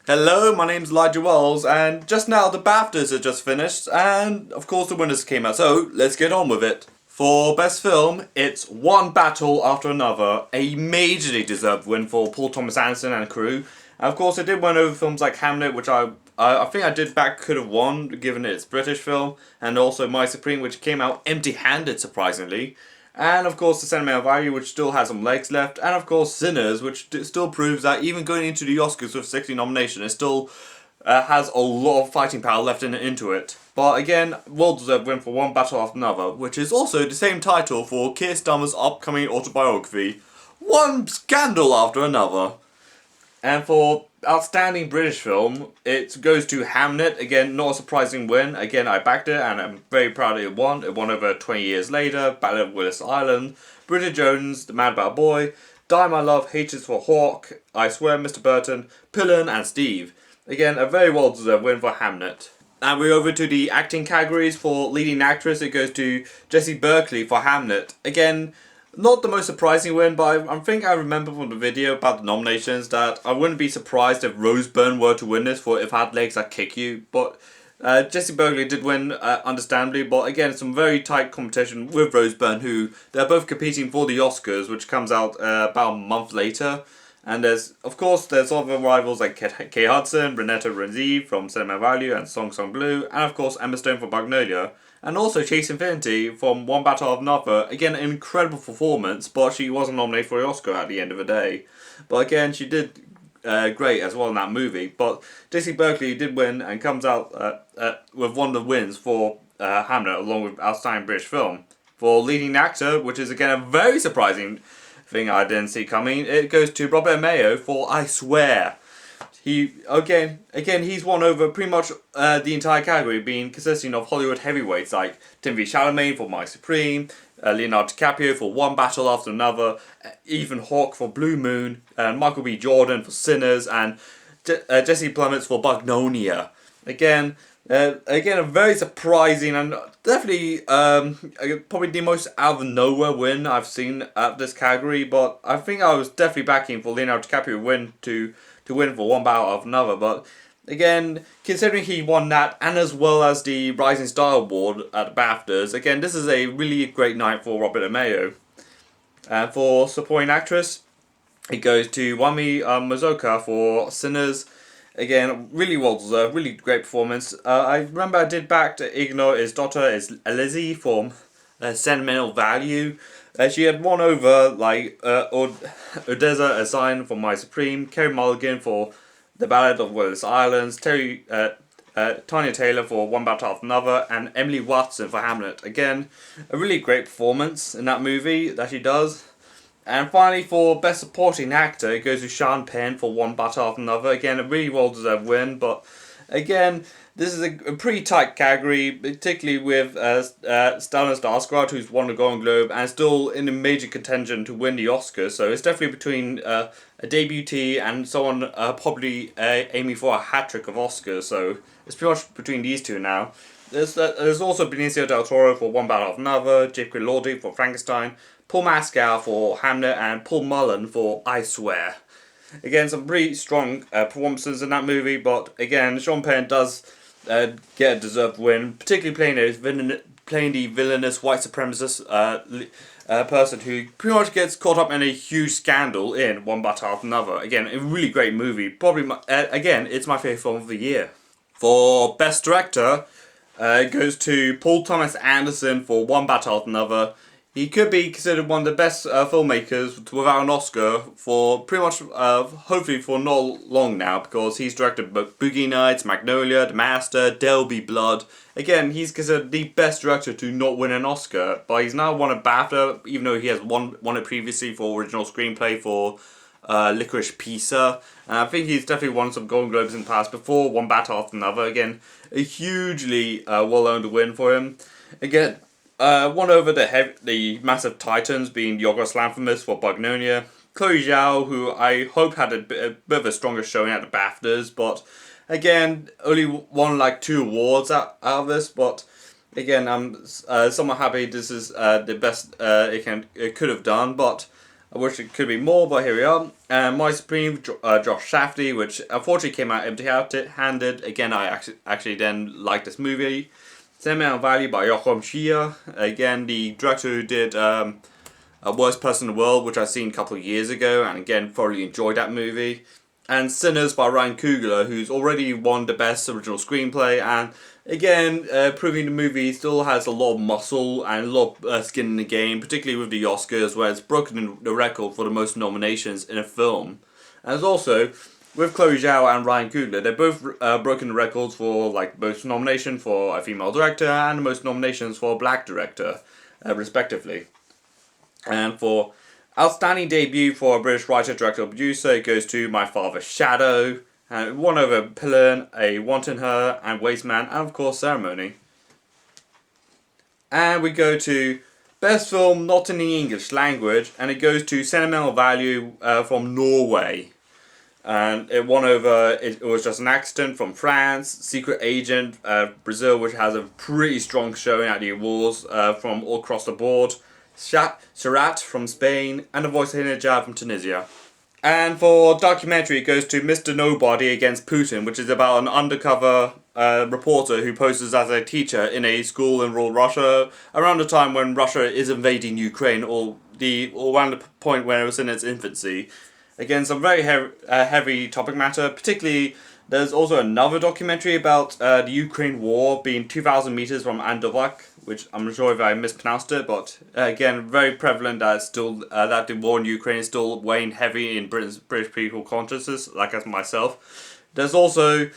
Hello, my name's Elijah Wells, and just now the Baftas are just finished, and of course the winners came out, so let's get on with it. For Best Film, it's One Battle After Another, a majorly deserved win for Paul Thomas Anderson and crew. And of course it did win over films like Hamlet, which I think I did back could have won, given it's a British film, and also My Supreme, which came out empty-handed, surprisingly. And of course the Sentimental Value, which still has some legs left, and of course Sinners, which still proves that even going into the Oscars with 60 nominations, it still has a lot of fighting power left into it. But again, well-deserved win for One Battle After Another, which is also the same title for Keir Starmer's upcoming autobiography, One Scandal After Another. And for Outstanding British Film, it goes to Hamlet. Again, not a surprising win. Again, I backed it and I'm very proud it won. It won over 20 years later. Battle of Willis Island, Bridget Jones, The Mad About Boy, Die My Love, Hatred for Hawk, I Swear, Mr. Burton, Pillin and Steve. Again, a very well-deserved win for Hamlet. And we're over to the acting categories. For leading actress, it goes to Jessie Berkley for Hamlet. Again, not the most surprising win, but I think I remember from the video about the nominations that I wouldn't be surprised if Rose Byrne were to win this for If I Had Legs I'd Kick You. But Jessie Berkley did win, understandably, but again, some very tight competition with Rose Byrne, who they're both competing for the Oscars, which comes out about a month later. And there's other rivals like Kay Hudson, Renetta Renzi from Cinema Value and Song Song Blue, and of course Emma Stone from Magnolia. And also Chase Infinity from One Battle of Another. Again, an incredible performance, but she wasn't nominated for an Oscar at the end of the day. But again, she did great as well in that movie. But Jessie Berkley did win and comes out with one of the wins for Hamlet, along with Outstanding British Film. For leading actor, which is again a very surprising thing I didn't see coming, it goes to Robert Mayo for I Swear. He's won over pretty much the entire category, being consisting of Hollywood heavyweights like Timothée Chalamet for My Supreme, Leonardo DiCaprio for One Battle After Another, Ethan Hawke for Blue Moon, and Michael B. Jordan for Sinners, and Jesse Plemons for Magnolia. Again, a very surprising and definitely probably the most out of nowhere win I've seen at this category. But I think I was definitely backing for Leonardo DiCaprio to win for One Battle After Another. But again, considering he won that and as well as the Rising Star Award at the BAFTAs, again this is a really great night for Robert Mayo. And for supporting actress, it goes to Wami Mazoka for Sinners. Again, really well deserved, really great performance. I remember I did back to ignore his daughter is Lizzie from Sentimental Value. She had won over like Odessa Assign for My Supreme, Kerry Mulligan for The Ballad of Willis Islands, Tanya Taylor for One Battle After Another, and Emily Watson for Hamlet. Again, a really great performance in that movie that she does. And finally, for Best Supporting Actor, it goes to Sean Penn for One Battle After Another. Again, a really well-deserved win, but again, this is a pretty tight category, particularly with Stellan Skarsgård, who's won the Golden Globe, and still in a major contention to win the Oscar. So it's definitely between a debutee and someone probably aiming for a hat-trick of Oscars. So it's pretty much between these two now. There's also Benicio del Toro for One Battle After Another, Jake Lordy for Frankenstein, Paul Mescal for Hamlet, and Paul Mullen for I Swear. Again, some pretty strong performances in that movie, but again, Sean Penn does get a deserved win, particularly playing the villainous white supremacist person who pretty much gets caught up in a huge scandal in One Battle After Another. Again, a really great movie. Probably, it's my favourite film of the year. For Best Director, it goes to Paul Thomas Anderson for One Battle After Another. He could be considered one of the best filmmakers without an Oscar for pretty much, hopefully for not long now, because he's directed Boogie Nights, Magnolia, The Master, There'll Be Blood. Again, he's considered the best director to not win an Oscar, but he's now won a BAFTA, even though he has won it previously for original screenplay for Licorice Pizza. And I think he's definitely won some Golden Globes in the past before One Battle After Another. Again, a hugely well-earned win for him. Again, won over the massive titans, being Yorgos Lanthimos for Magnolia, Chloe Zhao, who I hope had a bit of a stronger showing at the BAFTAs, but again, only won like 2 awards out of this. But again, I'm somewhat happy this is the best it could have done. But I wish it could be more, but here we are. And My Supreme, Josh Safdie, which unfortunately came out empty-handed. Again, I actually then liked this movie. Sentimental Value by Joachim Trier. Again, the director who did A Worst Person in the World, which I've seen a couple of years ago, and again, thoroughly enjoyed that movie. And Sinners by Ryan Coogler, who's already won the Best Original Screenplay, and again, proving the movie still has a lot of muscle and a lot of skin in the game, particularly with the Oscars, where it's broken the record for the most nominations in a film. And it's also, with Chloe Zhao and Ryan Coogler, they've both broken the records for like most nomination for a female director and most nominations for a black director, respectively. And for outstanding debut for a British writer, director, or producer, it goes to My Father's Shadow, and won over Pillin, A Want in Her, and Waste Man, and of course Ceremony. And we go to Best Film Not in the English Language, and it goes to Sentimental Value from Norway. And it won over, it was Just an Accident from France, Secret Agent, Brazil, which has a pretty strong showing at the awards from all across the board, Sharat from Spain, and The Voice of Hinajab from Tunisia. And for documentary, it goes to Mr. Nobody Against Putin, which is about an undercover reporter who poses as a teacher in a school in rural Russia around the time when Russia is invading Ukraine, or around the point where it was in its infancy. Again, some very heavy topic matter. Particularly, there's also another documentary about the Ukraine war being 2,000 meters from Andovak, which I'm not sure if I mispronounced it, but again, very prevalent that still that the war in Ukraine is still weighing heavy in British people consciousness, like as myself. There's also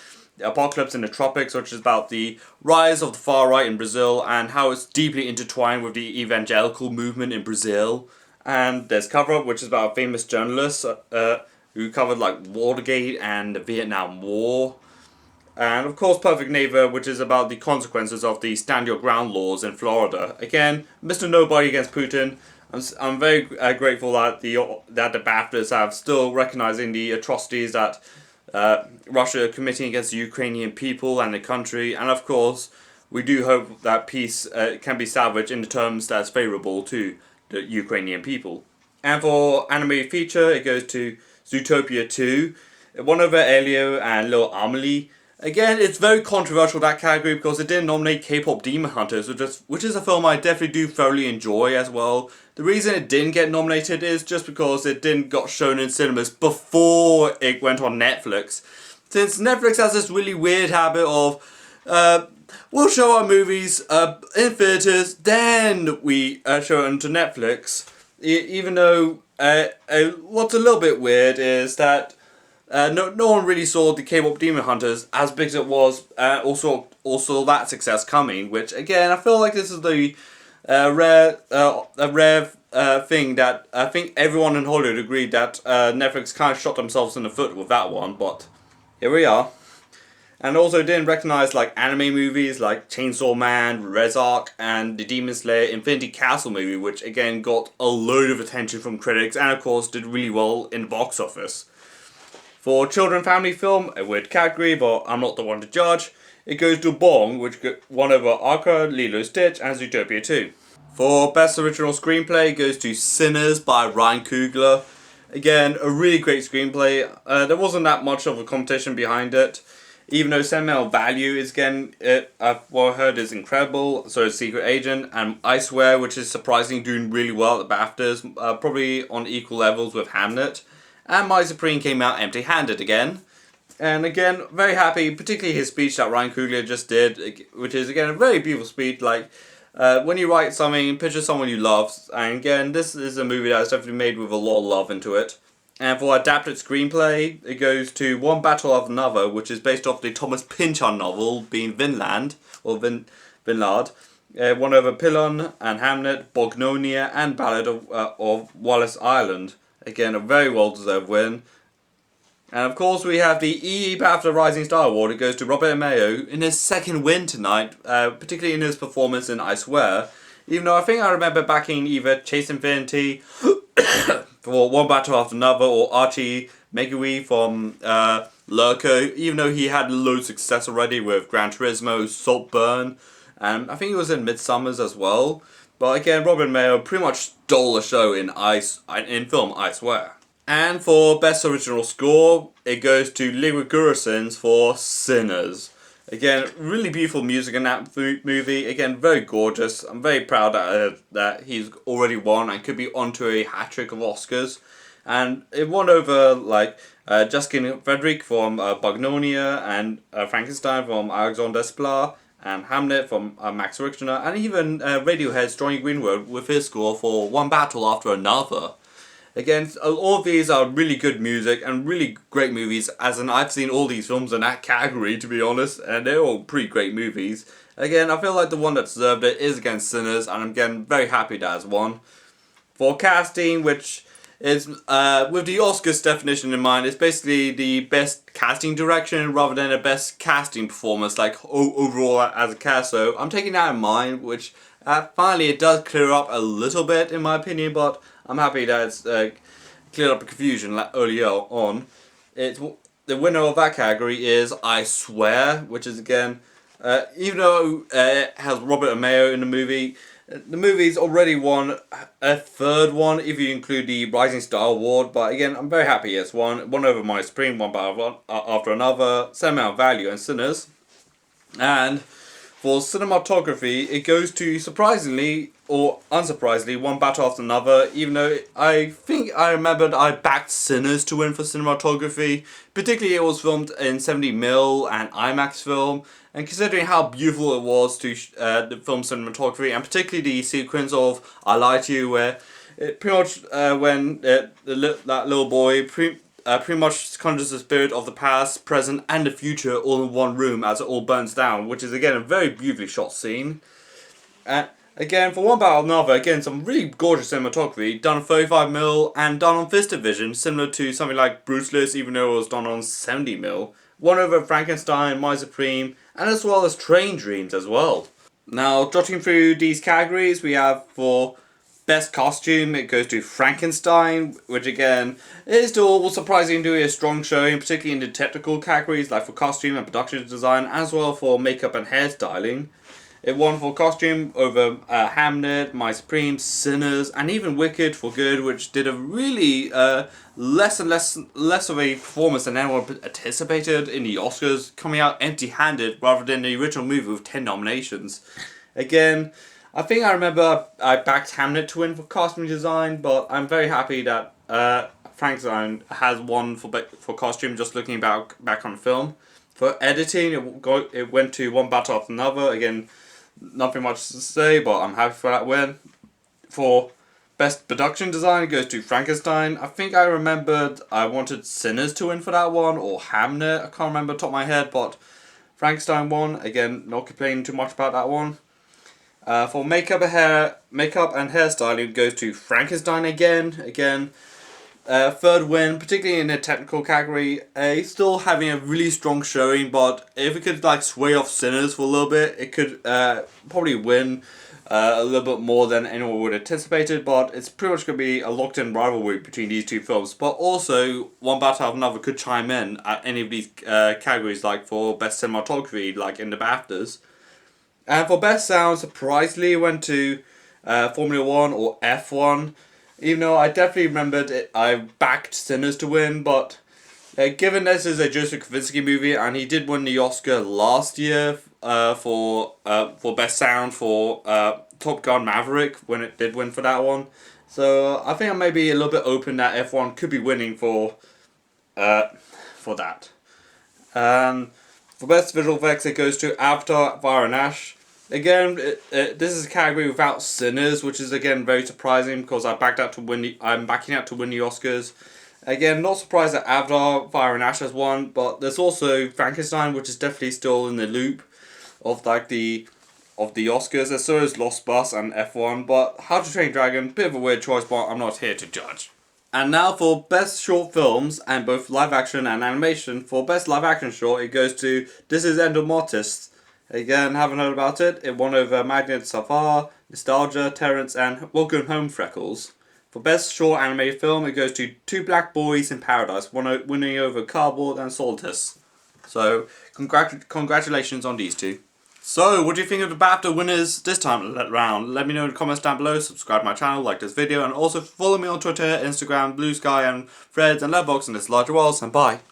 Apocalypse in the Tropics, which is about the rise of the far right in Brazil and how it's deeply intertwined with the evangelical movement in Brazil. And there's Cover Up, which is about a famous journalist who covered like Watergate and the Vietnam War. And of course Perfect Neighbor, which is about the consequences of the Stand Your Ground laws in Florida. Again, Mr. Nobody Against Putin. I'm very grateful that the BAFTAs have still recognizing the atrocities that Russia are committing against the Ukrainian people and the country. And of course, we do hope that peace can be salvaged in the terms that's favorable to the Ukrainian people. And for animated feature, it goes to Zootopia 2. It won over Elio and Lil Amelie. Again, it's very controversial, that category, because it didn't nominate K-pop Demon Hunters, which is a film I definitely do thoroughly enjoy as well. The reason it didn't get nominated is just because it didn't got shown in cinemas before it went on Netflix. Since Netflix has this really weird habit of, we'll show our movies in theatres, then we show it onto Netflix. Even though what's a little bit weird is that no one really saw the K-pop Demon Hunters as big as it was. Also that success coming, which again I feel like this is the rare thing that I think everyone in Hollywood agreed that Netflix kind of shot themselves in the foot with that one. But here we are. And also didn't recognize like anime movies like Chainsaw Man, Rezark, and the Demon Slayer Infinity Castle movie, which again got a load of attention from critics and of course did really well in the box office. For children family film, a weird category, but I'm not the one to judge, it goes to Bong, which won over Arca, Lilo Stitch, and Zootopia 2. For Best Original Screenplay, it goes to Sinners by Ryan Coogler. Again, a really great screenplay. There wasn't that much of a competition behind it. Even though Sentimental Value is again, what I heard is incredible, so is Secret Agent, and I Swear, which is surprisingly doing really well at the BAFTAs, probably on equal levels with Hamnet. And My Supreme came out empty-handed again. And again, very happy, particularly his speech that Ryan Coogler just did, which is again a very beautiful speech, like when you write something, picture someone you love, and again, this is a movie that is definitely made with a lot of love into it. And for adapted screenplay, it goes to One Battle After Another, which is based off the Thomas Pynchon novel, being Vinland, or Vinland. Won over Pillon and Hamnet, Bognonia, and Ballad of Wallace Island. Again, a very well-deserved win. And of course, we have the BAFTA Rising Star Award. It goes to Robert Ameo in his second win tonight, particularly in his performance in I Swear. Even though I think I remember backing either Chase Infinity for One Battle After Another, or Archie Megui from Lurko, even though he had loads of success already with Gran Turismo, Saltburn, and I think he was in Midsummers as well. But again, Robin Mayo pretty much stole the show in film, I swear. And for Best Original Score, it goes to Ludwig Göransson's for Sinners. Again, really beautiful music in that movie. Again, very gorgeous. I'm very proud that he's already won and could be onto a hat-trick of Oscars. And it won over Justin Frederick from Bugnonia and Frankenstein from Alexander Desplat and Hamlet from Max Richter, and even Radiohead's Johnny Greenwood with his score for One Battle After Another. Again, all of these are really good music and really great movies, as in I've seen all these films in that category, to be honest, and they're all pretty great movies. Again, I feel like the one that deserved it is again Sinners, and I'm again very happy that has won. For casting, which is, with the Oscars definition in mind, it's basically the best casting direction rather than the best casting performance, like overall as a cast, so I'm taking that in mind, which finally it does clear up a little bit in my opinion, but I'm happy that it's cleared up the confusion earlier on. The winner of that category is I Swear, which is again, even though it has Robert Mayo in the movie's already won a third one if you include the Rising Star Award, but again, I'm very happy it's won over My Supreme, One Battle After Another, Same Amount of Value, and Sinners. And for cinematography, it goes to, surprisingly or unsurprisingly, One Battle After Another, even though I think I remembered I backed Sinners to win for cinematography. Particularly it was filmed in 70mm and IMAX film, and considering how beautiful it was to the film cinematography, and particularly the sequence of I Lied to You, where it pretty much when that little boy pretty much conjures the spirit of the past, present, and the future all in one room as it all burns down, which is again a very beautifully shot scene. Again, for One Battle Another, again some really gorgeous cinematography, done on 35mm and done on Vistavision, similar to something like Bruceless, even though it was done on 70mm. Won over Frankenstein, My Supreme, and as well as Train Dreams as well. Now, jotting through these categories, we have for Best Costume, it goes to Frankenstein, which again is still surprisingly doing a strong showing, particularly in the technical categories like for costume and production design, as well for makeup and hairstyling. It won for costume over Hamlet, My Supreme, Sinners, and even Wicked for Good, which did a really less of a performance than anyone anticipated in the Oscars, coming out empty-handed rather than the original movie with 10 nominations. Again, I think I remember I backed Hamlet to win for costume design, but I'm very happy that Frankenstein has won for costume, just looking back on the film. For editing, it went to One Battle After Another. Again, nothing much to say, but I'm happy for that win. For Best Production Design, it goes to Frankenstein. I think I remembered I wanted Sinners to win for that one, or Hamlet. I can't remember off the top of my head, but Frankenstein won. Again, not complaining too much about that one. For makeup and hairstyling, it goes to Frankenstein again. Third win, particularly in the technical category. Still having a really strong showing, but if it could sway off Sinners for a little bit, it could probably win a little bit more than anyone would have anticipated. But it's pretty much going to be a locked-in rivalry between these two films. But also, One Battle After Another could chime in at any of these categories, like for Best Cinematography, like in the Baftas. And for Best Sound, surprisingly, it went to Formula 1 or F1. Even though I definitely remembered it, I backed Sinners to win, but given this is a Joseph Kosinski movie, and he did win the Oscar last year for Best Sound for Top Gun Maverick, when it did win for that one. So I think I may be a little bit open that F1 could be winning for that. For Best Visual Effects, it goes to Avatar, Fire and Ash. Again, this is a category without Sinners, which is again very surprising because I'm backing out to win the Oscars. Again, not surprised that Avatar, Fire and Ash has won, but there's also Frankenstein, which is definitely still in the loop of the Oscars. So is Lost Bus and F1, but How to Train Your Dragon, bit of a weird choice, but I'm not here to judge. And now for Best Short Films, and both live action and animation. For Best Live Action Short, it goes to This Is End of Mortis. Again, haven't heard about it. It won over Magnet Safar, Nostalgia, Terrence, and Welcome Home Freckles. For Best Short Animated Film, it goes to Two Black Boys in Paradise, winning over Cardboard and Solstice. So, congratulations on these two. So, what do you think of the BAFTA winners this time round? Let me know in the comments down below, subscribe to my channel, like this video, and also follow me on Twitter, Instagram, Blue Sky, and Threads, and Letterboxd, and this larger walls, and bye.